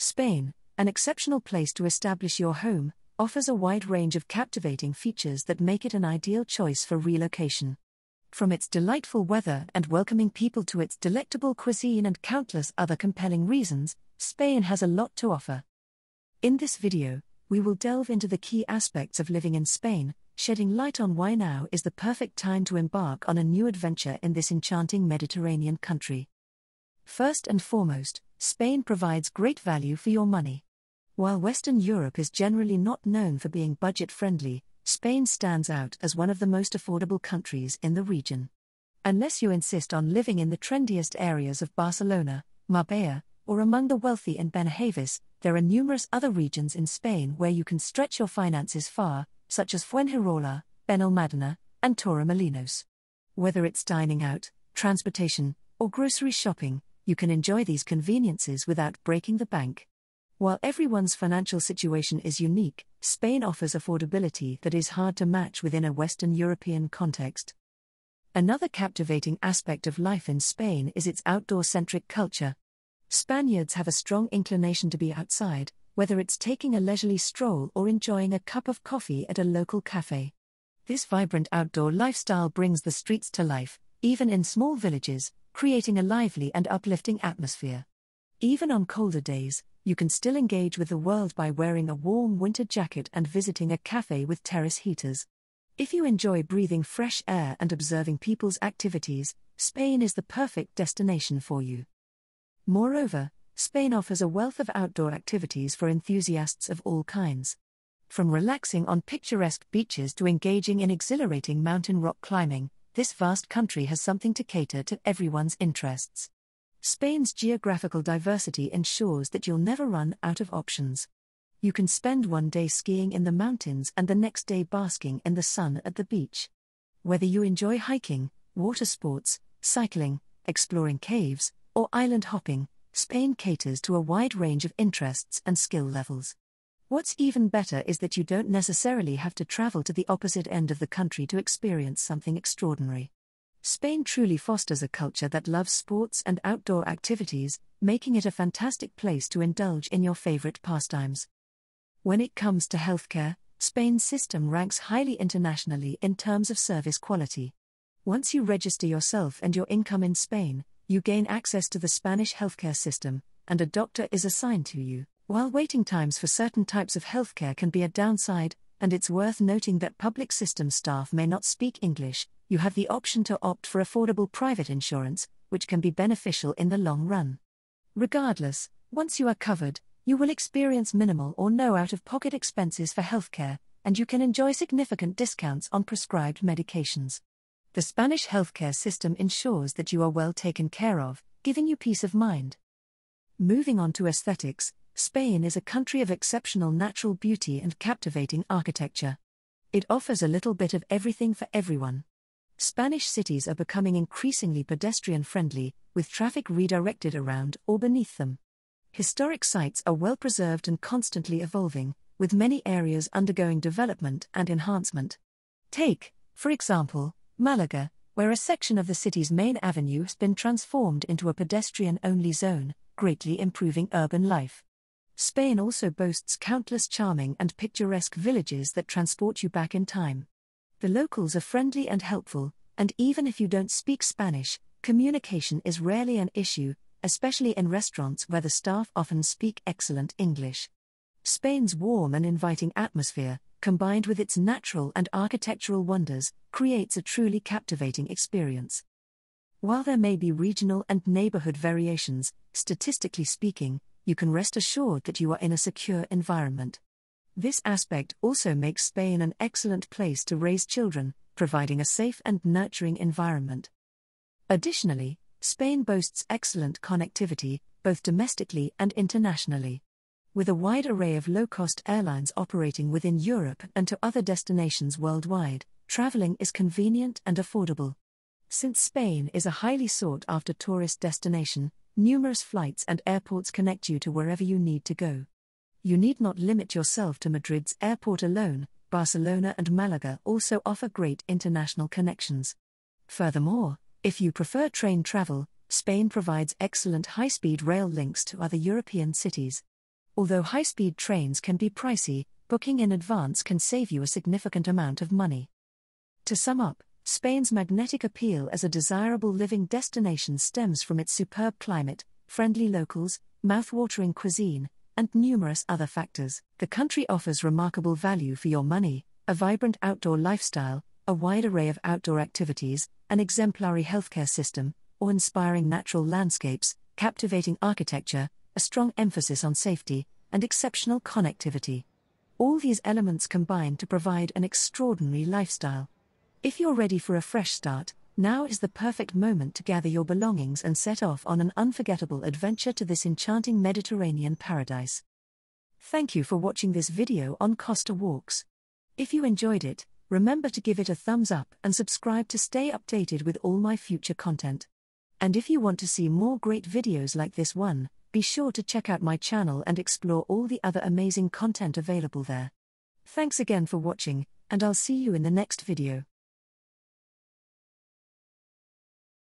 Spain, an exceptional place to establish your home, offers a wide range of captivating features that make it an ideal choice for relocation. From its delightful weather and welcoming people to its delectable cuisine and countless other compelling reasons, Spain has a lot to offer. In this video, we will delve into the key aspects of living in Spain, shedding light on why now is the perfect time to embark on a new adventure in this enchanting Mediterranean country. First and foremost, Spain provides great value for your money. While Western Europe is generally not known for being budget-friendly, Spain stands out as one of the most affordable countries in the region. Unless you insist on living in the trendiest areas of Barcelona, Marbella, or among the wealthy in Benavides, there are numerous other regions in Spain where you can stretch your finances far, such as Fuengirola, Benalmádena, and Torremolinos. Whether it's dining out, transportation, or grocery shopping, you can enjoy these conveniences without breaking the bank. While everyone's financial situation is unique, Spain offers affordability that is hard to match within a Western European context. Another captivating aspect of life in Spain is its outdoor-centric culture. Spaniards have a strong inclination to be outside, whether it's taking a leisurely stroll or enjoying a cup of coffee at a local cafe. This vibrant outdoor lifestyle brings the streets to life, even in small villages, creating a lively and uplifting atmosphere. Even on colder days, you can still engage with the world by wearing a warm winter jacket and visiting a cafe with terrace heaters. If you enjoy breathing fresh air and observing people's activities, Spain is the perfect destination for you. Moreover, Spain offers a wealth of outdoor activities for enthusiasts of all kinds. From relaxing on picturesque beaches to engaging in exhilarating mountain rock climbing, this vast country has something to cater to everyone's interests. Spain's geographical diversity ensures that you'll never run out of options. You can spend one day skiing in the mountains and the next day basking in the sun at the beach. Whether you enjoy hiking, water sports, cycling, exploring caves, or island hopping, Spain caters to a wide range of interests and skill levels. What's even better is that you don't necessarily have to travel to the opposite end of the country to experience something extraordinary. Spain truly fosters a culture that loves sports and outdoor activities, making it a fantastic place to indulge in your favorite pastimes. When it comes to healthcare, Spain's system ranks highly internationally in terms of service quality. Once you register yourself and your income in Spain, you gain access to the Spanish healthcare system, and a doctor is assigned to you. While waiting times for certain types of healthcare can be a downside, and it's worth noting that public system staff may not speak English, you have the option to opt for affordable private insurance, which can be beneficial in the long run. Regardless, once you are covered, you will experience minimal or no out-of-pocket expenses for healthcare, and you can enjoy significant discounts on prescribed medications. The Spanish healthcare system ensures that you are well taken care of, giving you peace of mind. Moving on to aesthetics, Spain is a country of exceptional natural beauty and captivating architecture. It offers a little bit of everything for everyone. Spanish cities are becoming increasingly pedestrian-friendly, with traffic redirected around or beneath them. Historic sites are well preserved and constantly evolving, with many areas undergoing development and enhancement. Take, for example, Malaga, where a section of the city's main avenue has been transformed into a pedestrian-only zone, greatly improving urban life. Spain also boasts countless charming and picturesque villages that transport you back in time. The locals are friendly and helpful, and even if you don't speak Spanish, communication is rarely an issue, especially in restaurants where the staff often speak excellent English. Spain's warm and inviting atmosphere, combined with its natural and architectural wonders, creates a truly captivating experience. While there may be regional and neighborhood variations, statistically speaking, you can rest assured that you are in a secure environment. This aspect also makes Spain an excellent place to raise children, providing a safe and nurturing environment. Additionally, Spain boasts excellent connectivity, both domestically and internationally. With a wide array of low-cost airlines operating within Europe and to other destinations worldwide, traveling is convenient and affordable. Since Spain is a highly sought-after tourist destination, numerous flights and airports connect you to wherever you need to go. You need not limit yourself to Madrid's airport alone. Barcelona and Malaga also offer great international connections. Furthermore, if you prefer train travel, Spain provides excellent high-speed rail links to other European cities. Although high-speed trains can be pricey, booking in advance can save you a significant amount of money. To sum up, Spain's magnetic appeal as a desirable living destination stems from its superb climate, friendly locals, mouth-watering cuisine, and numerous other factors. The country offers remarkable value for your money, a vibrant outdoor lifestyle, a wide array of outdoor activities, an exemplary healthcare system, awe-inspiring natural landscapes, captivating architecture, a strong emphasis on safety, and exceptional connectivity. All these elements combine to provide an extraordinary lifestyle. If you're ready for a fresh start, now is the perfect moment to gather your belongings and set off on an unforgettable adventure to this enchanting Mediterranean paradise. Thank you for watching this video on Costa Walks. If you enjoyed it, remember to give it a thumbs up and subscribe to stay updated with all my future content. And if you want to see more great videos like this one, be sure to check out my channel and explore all the other amazing content available there. Thanks again for watching, and I'll see you in the next video.